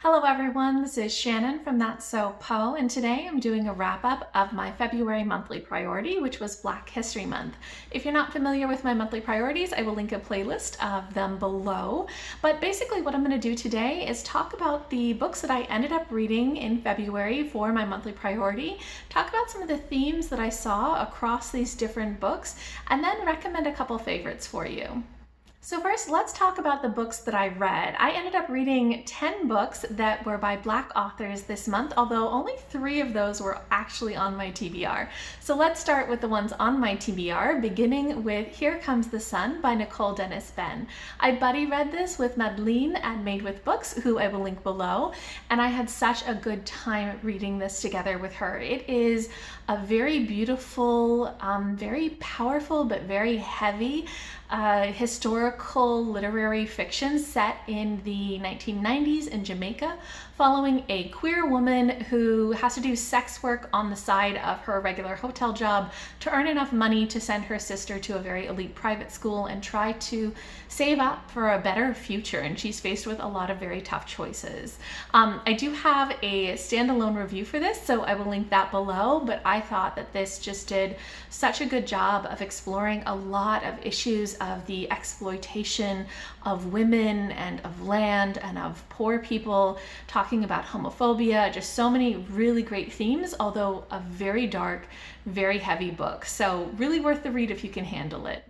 Hello everyone, this is Shannon from That's So Poe, and today I'm doing a wrap-up of my February monthly priority, which was Black History Month. If you're not familiar with my monthly priorities, I will link a playlist of them below. But basically what I'm going to do today is talk about the books that I ended up reading in February for my monthly priority, talk about some of the themes that I saw across these different books, and then recommend a couple favorites for you. So first, let's talk about the books that I read. I ended up reading 10 books that were by Black authors this month, although only 3 of those were actually on my TBR. So let's start with the ones on my TBR, beginning with Here Comes the Sun by Nicole Dennis-Benn. I buddy read this with Madelyn MadeWithBooks, who I will link below, and I had such a good time reading this together with her. It is a very beautiful, very powerful, but very heavy historical literary fiction set in the 1990s in Jamaica, following a queer woman who has to do sex work on the side of her regular hotel job to earn enough money to send her sister to a very elite private school and try to save up for a better future. And she's faced with a lot of very tough choices. I do have a standalone review for this, so I will link that below, but I thought that this just did such a good job of exploring a lot of issues of the exploitation of women and of land and of poor people, talking about homophobia, just so many really great themes, although a very dark, very heavy book. So really worth the read if you can handle it.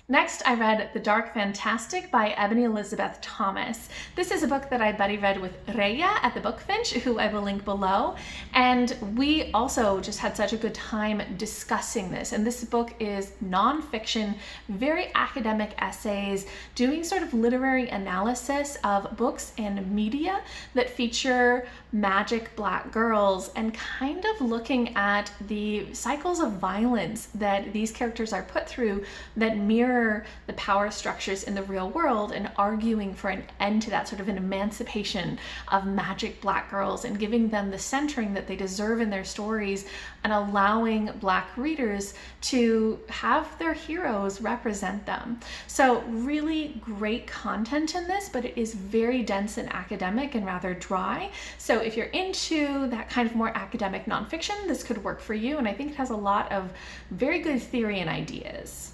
Next, I read The Dark Fantastic by Ebony Elizabeth Thomas. This is a book that I buddy read with Reija at the Book Finch, who I will link below. And we also just had such a good time discussing this. And this book is nonfiction, very academic essays, doing sort of literary analysis of books and media that feature magic Black girls and kind of looking at the cycles of violence that these characters are put through that mirror the power structures in the real world, and arguing for an end to that, sort of an emancipation of magic Black girls and giving them the centering that they deserve in their stories and allowing Black readers to have their heroes represent them. So really great content in this, but it is very dense and academic and rather dry. So if you're into that kind of more academic nonfiction, this could work for you. And I think it has a lot of very good theory and ideas.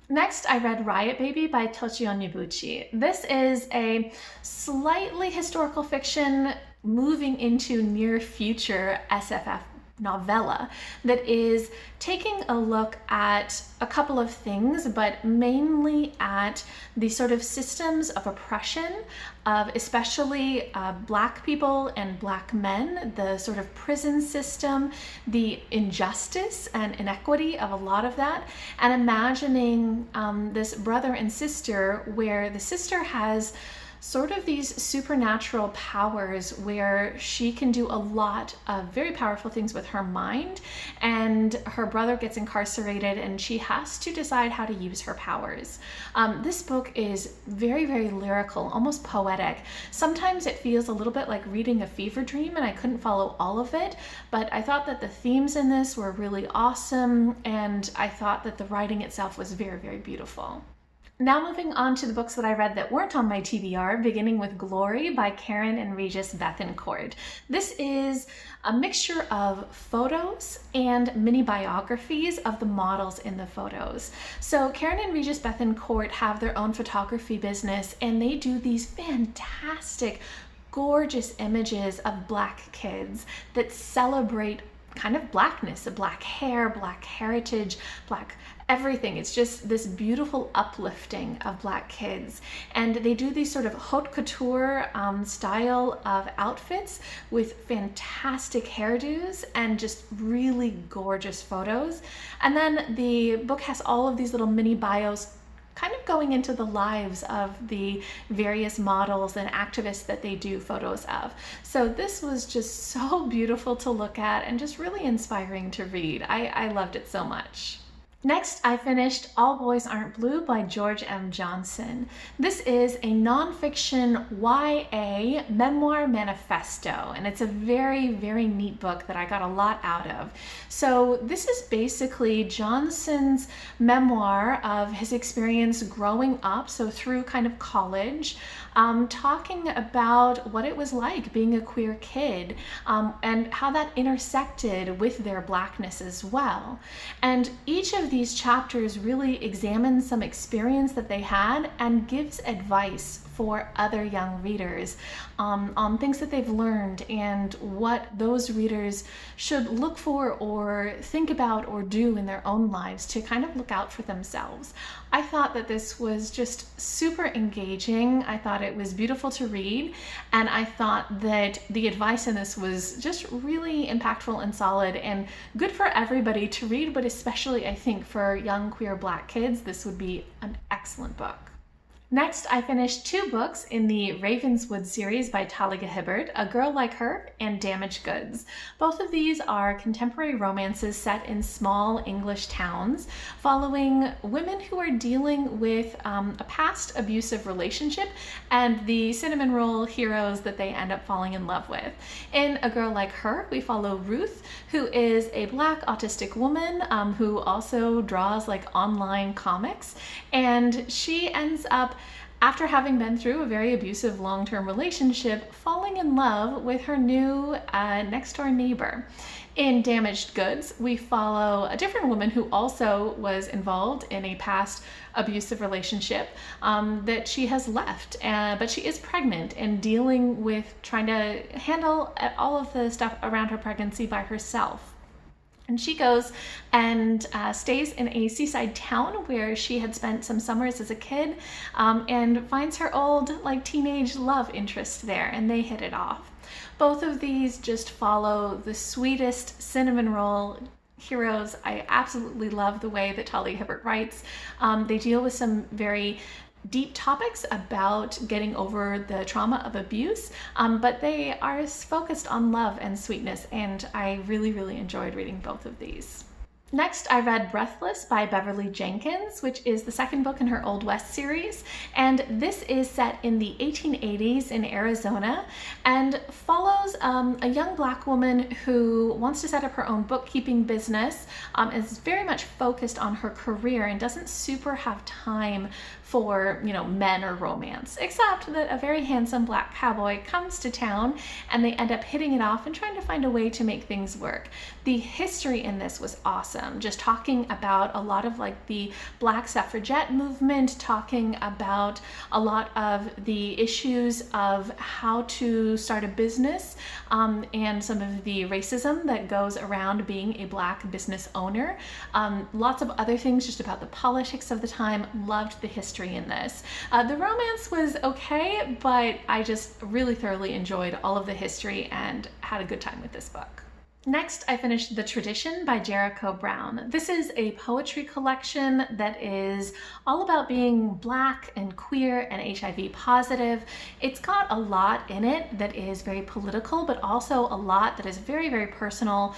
Next, I read Riot Baby by Tochi Onyebuchi. This is a slightly historical fiction moving into near future SFF novella that is taking a look at a couple of things, but mainly at the sort of systems of oppression of especially Black people and Black men, the sort of prison system, the injustice and inequity of a lot of that, and imagining this brother and sister where the sister has sort of these supernatural powers where she can do a lot of very powerful things with her mind, and her brother gets incarcerated and she has to decide how to use her powers. This book is very, very lyrical, almost poetic. Sometimes it feels a little bit like reading a fever dream, and I couldn't follow all of it, but I thought that the themes in this were really awesome, and I thought that the writing itself was very, very beautiful. Now moving on to the books that I read that weren't on my TBR, beginning with Glory by Kahran and Regis Bethencourt. This is a mixture of photos and mini biographies of the models in the photos. So Kahran and Regis Bethencourt have their own photography business, and they do these fantastic, gorgeous images of Black kids that celebrate kind of Blackness, Black hair, Black heritage, Black everything. It's just this beautiful uplifting of Black kids. And they do these sort of haute couture style of outfits with fantastic hairdos and just really gorgeous photos. And then the book has all of these little mini bios kind of going into the lives of the various models and activists that they do photos of. So this was just so beautiful to look at and just really inspiring to read. I loved it so much. Next, I finished All Boys Aren't Blue by George M. Johnson. This is a nonfiction YA memoir manifesto, and it's a very, very neat book that I got a lot out of. So this is basically Johnson's memoir of his experience growing up, so through kind of college, talking about what it was like being a queer kid, and how that intersected with their Blackness as well. And each of these chapters really examines some experience that they had and gives advice for other young readers on things that they've learned and what those readers should look for or think about or do in their own lives to kind of look out for themselves. I thought that this was just super engaging. I thought it was beautiful to read, and I thought that the advice in this was just really impactful and solid and good for everybody to read, but especially I think for young queer Black kids, this would be an excellent book. Next, I finished 2 books in the Ravenswood series by Talia Hibbert, A Girl Like Her and Damaged Goods. Both of these are contemporary romances set in small English towns, following women who are dealing with a past abusive relationship and the cinnamon roll heroes that they end up falling in love with. In A Girl Like Her, we follow Ruth, who is a Black autistic woman who also draws like online comics, and she ends up, after having been through a very abusive long-term relationship, falling in love with her new next-door neighbor. In Damaged Goods, we follow a different woman who also was involved in a past abusive relationship that she has left, but she is pregnant and dealing with trying to handle all of the stuff around her pregnancy by herself. And she goes and stays in a seaside town where she had spent some summers as a kid, and finds her old like teenage love interest there, and they hit it off. Both of these just follow the sweetest cinnamon roll heroes. I absolutely love the way that Talia Hibbert writes. They deal with some very deep topics about getting over the trauma of abuse, but they are focused on love and sweetness, and I really enjoyed reading both of these. Next, I read Breathless by Beverly Jenkins, which is the second book in her Old West series, and this is set in the 1880s in Arizona and follows a young Black woman who wants to set up her own bookkeeping business, is very much focused on her career and doesn't super have time for, men or romance, except that a very handsome Black cowboy comes to town and they end up hitting it off and trying to find a way to make things work. The history in this was awesome, just talking about a lot of like the Black suffragette movement, talking about a lot of the issues of how to start a business, and some of the racism that goes around being a Black business owner. Lots of other things just about the politics of the time. Loved the history in this. The romance was okay, but I just really thoroughly enjoyed all of the history and had a good time with this book. Next, I finished The Tradition by Jericho Brown. This is a poetry collection that is all about being Black and queer and HIV positive. It's got a lot in it that is very political, but also a lot that is very personal.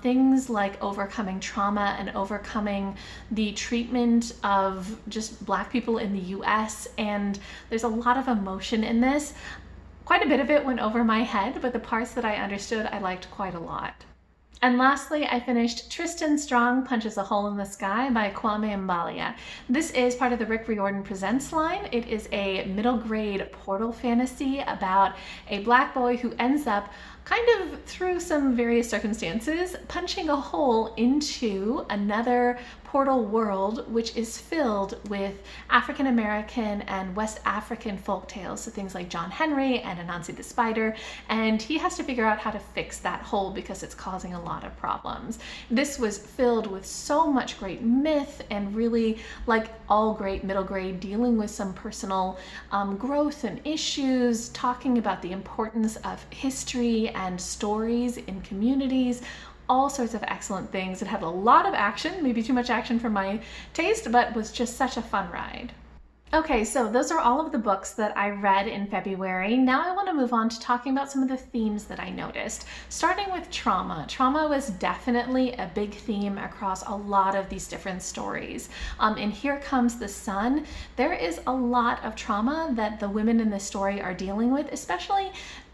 Things like overcoming trauma and overcoming the treatment of just Black people in the US, and there's a lot of emotion in this. Quite a bit of it went over my head, but the parts that I understood I liked quite a lot. And lastly, I finished Tristan Strong Punches a Hole in the Sky by Kwame Mbalia. This is part of the Rick Riordan Presents line. It is a middle grade portal fantasy about a Black boy who ends up, kind of through some various circumstances, punching a hole into another portal world, which is filled with African American and West African folktales, so things like John Henry and Anansi the Spider, and he has to figure out how to fix that hole because it's causing a lot of problems. This was filled with so much great myth and really, like all great middle grade, dealing with some personal growth and issues, talking about the importance of history and stories in communities, all sorts of excellent things. It had a lot of action, maybe too much action for my taste, but was just such a fun ride. Okay, so those are all of the books that I read in February. Now I want to move on to talking about some of the themes that I noticed. Starting with trauma. Trauma was definitely a big theme across a lot of these different stories. In Here Comes the Sun, there is a lot of trauma that the women in this story are dealing with, especially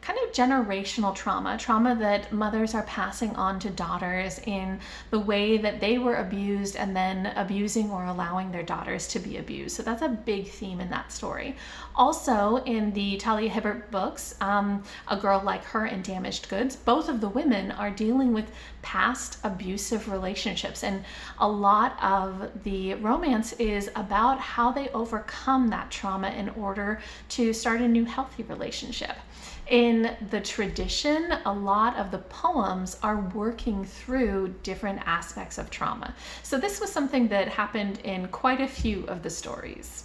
kind of generational trauma that mothers are passing on to daughters in the way that they were abused and then abusing or allowing their daughters to be abused. So that's a big theme in that story. Also in the Talia Hibbert books, A Girl Like Her and Damaged Goods, both of the women are dealing with past abusive relationships, and a lot of the romance is about how they overcome that trauma in order to start a new healthy relationship. In the tradition, a lot of the poems are working through different aspects of trauma. So this was something that happened in quite a few of the stories.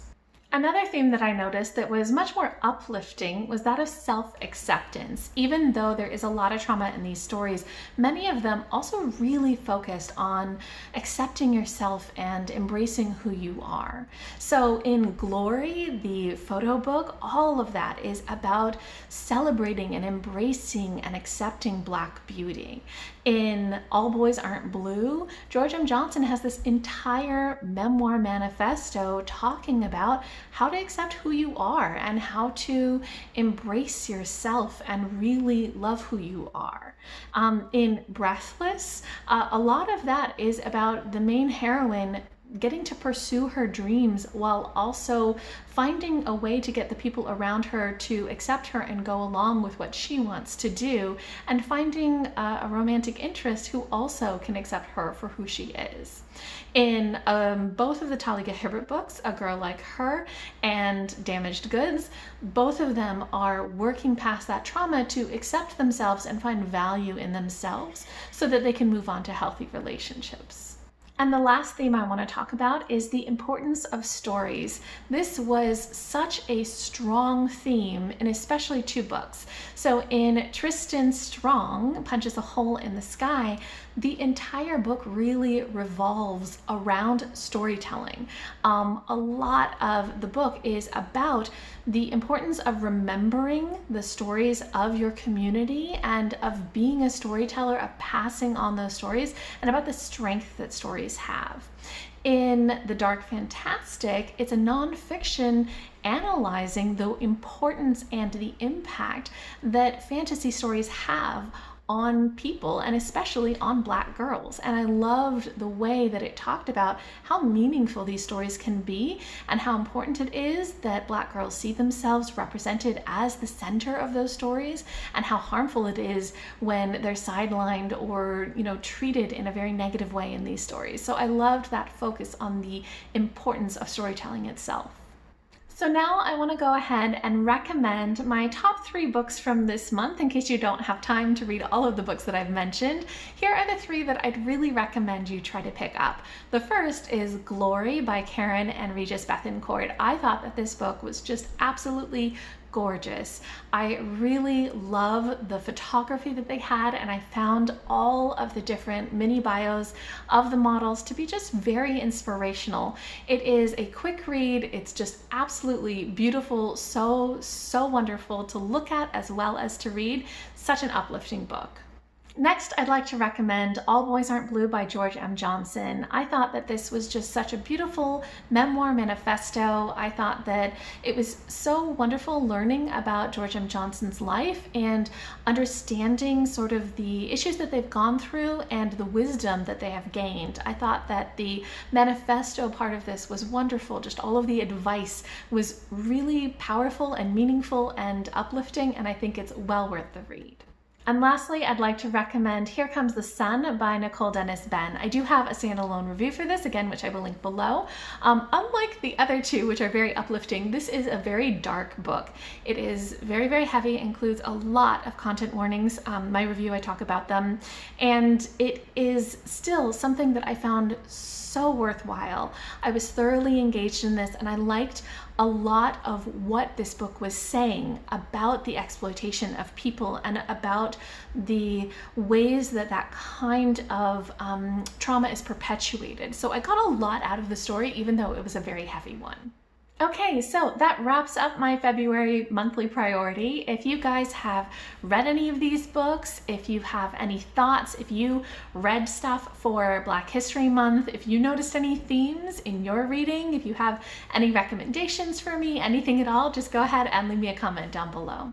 Another theme that I noticed that was much more uplifting was that of self-acceptance. Even though there is a lot of trauma in these stories, many of them also really focused on accepting yourself and embracing who you are. So in Glory, the photo book, all of that is about celebrating and embracing and accepting Black beauty. In All Boys Aren't Blue, George M. Johnson has this entire memoir manifesto talking about how to accept who you are and how to embrace yourself and really love who you are. In Breathless, a lot of that is about the main heroine getting to pursue her dreams while also finding a way to get the people around her to accept her and go along with what she wants to do, and finding a romantic interest who also can accept her for who she is. In both of the Talia Hibbert books, A Girl Like Her and Damaged Goods, both of them are working past that trauma to accept themselves and find value in themselves so that they can move on to healthy relationships. And the last theme I want to talk about is the importance of stories. This was such a strong theme in especially two books. So in Tristan Strong Punches a Hole in the Sky, the entire book really revolves around storytelling. A lot of the book is about the importance of remembering the stories of your community and of being a storyteller, of passing on those stories, and about the strength that stories have. In The Dark Fantastic, it's a nonfiction analyzing the importance and the impact that fantasy stories have on people, and especially on Black girls. And I loved the way that it talked about how meaningful these stories can be and how important it is that Black girls see themselves represented as the center of those stories, and how harmful it is when they're sidelined or, treated in a very negative way in these stories. So I loved that focus on the importance of storytelling itself. So now I want to go ahead and recommend my top 3 books from this month in case you don't have time to read all of the books that I've mentioned. Here are the 3 that I'd really recommend you try to pick up. The first is Glory by Kahran and Regis Bethencourt. I thought that this book was just absolutely gorgeous. I really love the photography that they had, and I found all of the different mini bios of the models to be just very inspirational. It is a quick read. It's just absolutely beautiful, so wonderful to look at as well as to read. Such an uplifting book. Next, I'd like to recommend All Boys Aren't Blue by George M. Johnson. I thought that this was just such a beautiful memoir manifesto. I thought that it was so wonderful learning about George M. Johnson's life and understanding sort of the issues that they've gone through and the wisdom that they have gained. I thought that the manifesto part of this was wonderful. Just all of the advice was really powerful and meaningful and uplifting, and I think it's well worth the read. And lastly, I'd like to recommend Here Comes the Sun by Nicole Dennis-Benn. I do have a standalone review for this, again, which I will link below. Unlike the other 2, which are very uplifting, this is a very dark book. It is very, very heavy, includes a lot of content warnings. My review, I talk about them, and it is still something that I found so worthwhile. I was thoroughly engaged in this, and I liked a lot of what this book was saying about the exploitation of people and about the ways that that kind of trauma is perpetuated. So I got a lot out of the story, even though it was a very heavy one. Okay, so that wraps up my February monthly priority. If you guys have read any of these books, if you have any thoughts, if you read stuff for Black History Month, if you noticed any themes in your reading, if you have any recommendations for me, anything at all, just go ahead and leave me a comment down below.